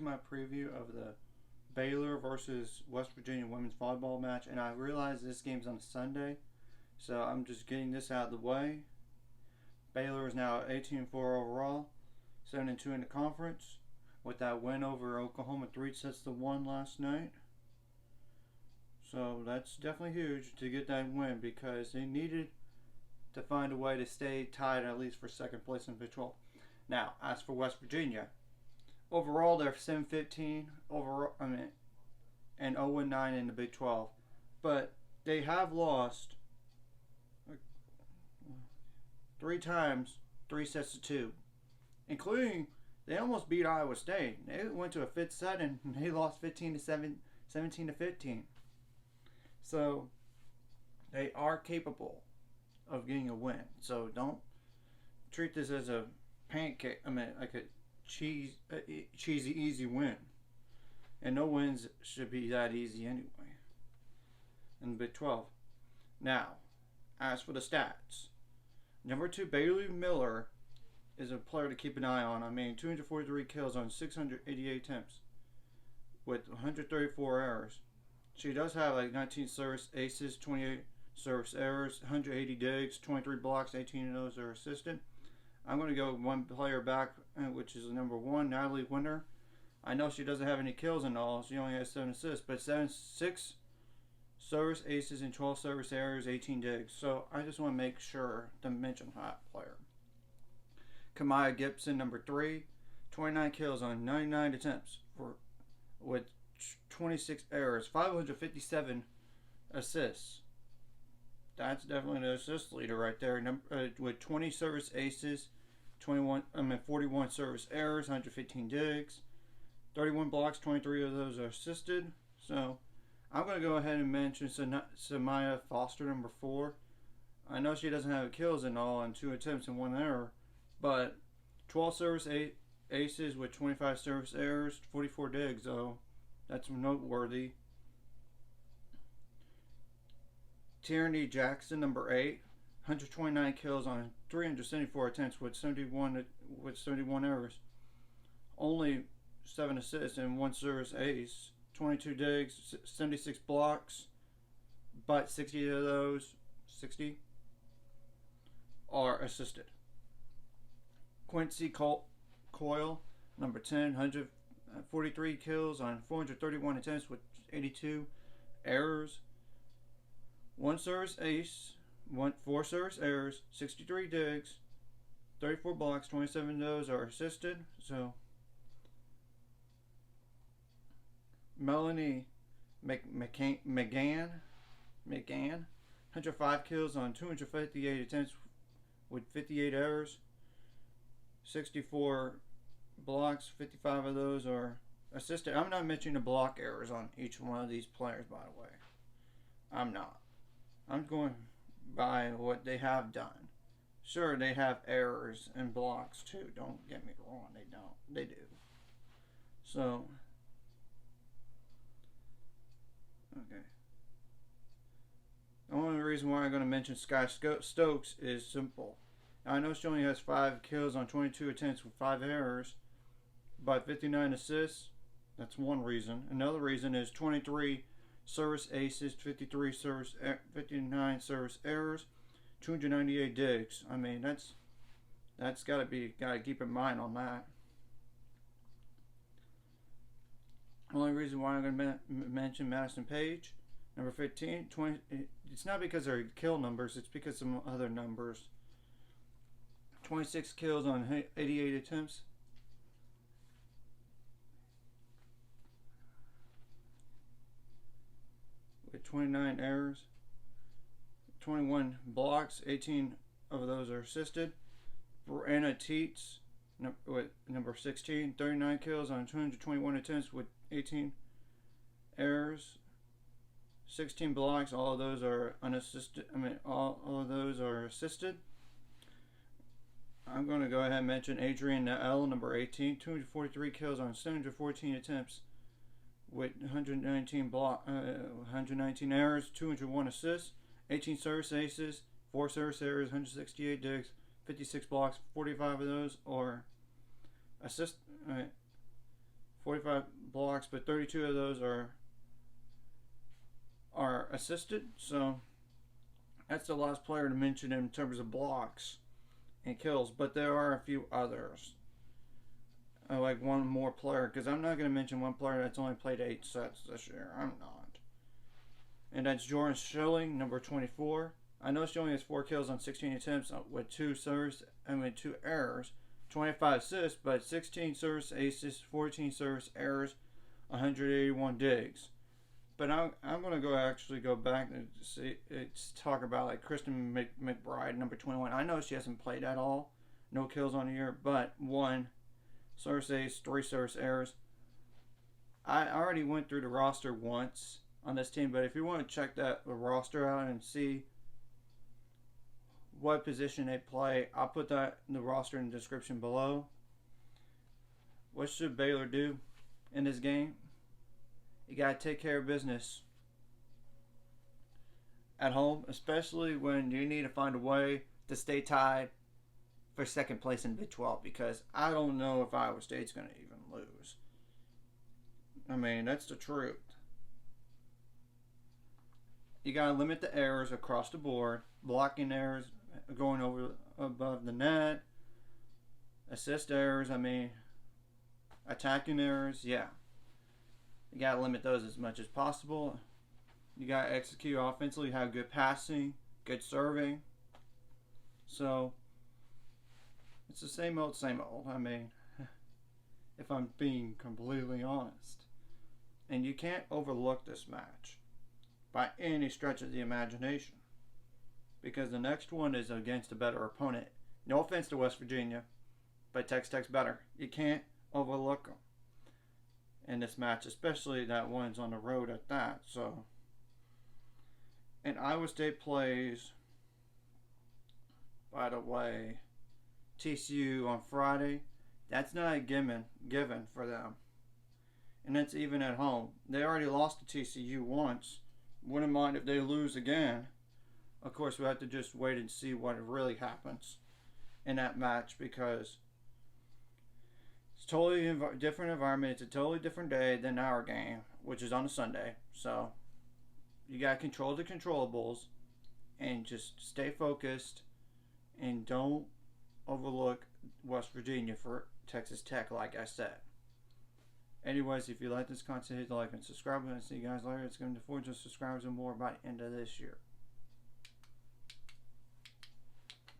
my preview of the Baylor versus West Virginia women's volleyball match, and I realize this game's on a Sunday, so I'm just getting this out of the way. Baylor is now 18-4 overall, 7-2 in the conference, with that win over Oklahoma 3-1 last night. So that's definitely huge to get that win because they needed to find a way to stay tied at least for second place in Big 12. Now, as for West Virginia, overall they're 7-15 overall. And 0-9 in the Big 12, but they have lost 3 times, 3-2, including they almost beat Iowa State. They went to a fifth set and they lost 15-7, 17-15. So they are capable of getting a win. So don't treat this as a pancake. Like a cheesy, easy win. And no wins should be that easy anyway in the Big 12. Now, as for the stats, number 2, Bailey Miller is a player to keep an eye on. 243 kills on 688 attempts with 134 errors. She does have 19 service aces, 28 service errors, 180 digs, 23 blocks, 18 of those are assisted. I'm going to go one player back, which is number 1, Natalie Winter. I know she doesn't have any kills in all. She only has 7 assists, but 6 service aces and 12 service errors, 18 digs. So I just want to make sure to mention that player. Kamaya Gibson, number 3, 29 kills on 99 attempts with 26 errors, 557 assists. That's definitely the assist leader right there. With 20 service aces, 41 service errors, 115 digs. 31 blocks, 23 of those are assisted. So I'm going to go ahead and mention Samaya Foster, number 4. I know she doesn't have kills in all and 2 attempts and 1 error, but 12 service aces with 25 service errors, 44 digs, so that's noteworthy. Tierney Jackson, number 8, 129 kills on 374 attempts with 71 errors. Only 7 assists and 1 service ace, 22 digs, 76 blocks, but 60 of those, 60, are assisted. Quincy Coyle, number 10, 143 kills on 431 attempts with 82 errors, 1 service ace, 4 service errors, 63 digs, 34 blocks, 27 of those are assisted. So Melanie McGann, 105 kills on 258 attempts with 58 errors, 64 blocks, 55 of those are assisted. I'm not mentioning the block errors on each one of these players, by the way. I'm not. I'm going by what they have done. Sure, they have errors and blocks too. Don't get me wrong. They don't. They do. So, okay. The only reason why I'm going to mention Sky Stokes is simple. I know she only has 5 kills on 22 attempts with 5 errors, but 59 assists. That's one reason. Another reason is 23 service aces, 59 service errors, 298 digs. That's gotta keep in mind on that. Only reason why I'm gonna mention Madison Page, number 15, 20. It's not because they're kill numbers. It's because some other numbers. 26 kills on 88 attempts. With 29 errors. 21 blocks, 18 of those are assisted. Brianna Teets, with number 16, 39 kills on 221 attempts with 18 errors. 16 blocks, all of those are unassisted. All of those are assisted. I'm going to go ahead and mention Adrian L, number 18, 243 kills on 714 attempts with 119 errors, 201 assists, 18 service aces, 4 service errors, 168 digs, 56 blocks, 45 of those are 45 blocks, but 32 of those are assisted. So that's the last player to mention in terms of blocks and kills. But there are a few others. I like one more player, because I'm not going to mention one player that's only played 8 sets this year. I'm not. And that's Jordan Schilling, number 24. I know she only has 4 kills on 16 attempts with 2 serves and with 2 errors, 25 assists, but 16 service aces, 14 service errors, 181 digs. But I'm going to actually go back and talk about like Kristen McBride, number 21. I know she hasn't played at all, no kills on the year, but 1 service ace, 3 service errors. I already went through the roster once on this team, but if you want to check the roster out and see what position they play, I'll put that in the roster in the description below. What should Baylor do in this game? You got to take care of business at home, especially when you need to find a way to stay tied for second place in Big 12, because I don't know if Iowa State's going to even lose. I mean, that's the truth. You got to limit the errors across the board, blocking errors, going over above the net, assist errors, attacking errors, yeah. You got to limit those as much as possible. You got to execute offensively, have good passing, good serving. So, it's the same old, same old. If I'm being completely honest. And you can't overlook this match by any stretch of the imagination, because the next one is against a better opponent. No offense to West Virginia, but Tech's better. You can't overlook them in this match, especially that one's on the road at that. So, and Iowa State plays, by the way, TCU on Friday. That's not a given for them, and that's even at home. They already lost to TCU once. Wouldn't mind if they lose again. Of course, we have to just wait and see what really happens in that match, because it's totally different environment. It's a totally different day than our game, which is on a Sunday. So you got to control the controllables and just stay focused and don't overlook West Virginia for Texas Tech, like I said. Anyways, if you like this content, hit the like and subscribe button. See you guys later. It's going to 400 subscribers and more by the end of this year.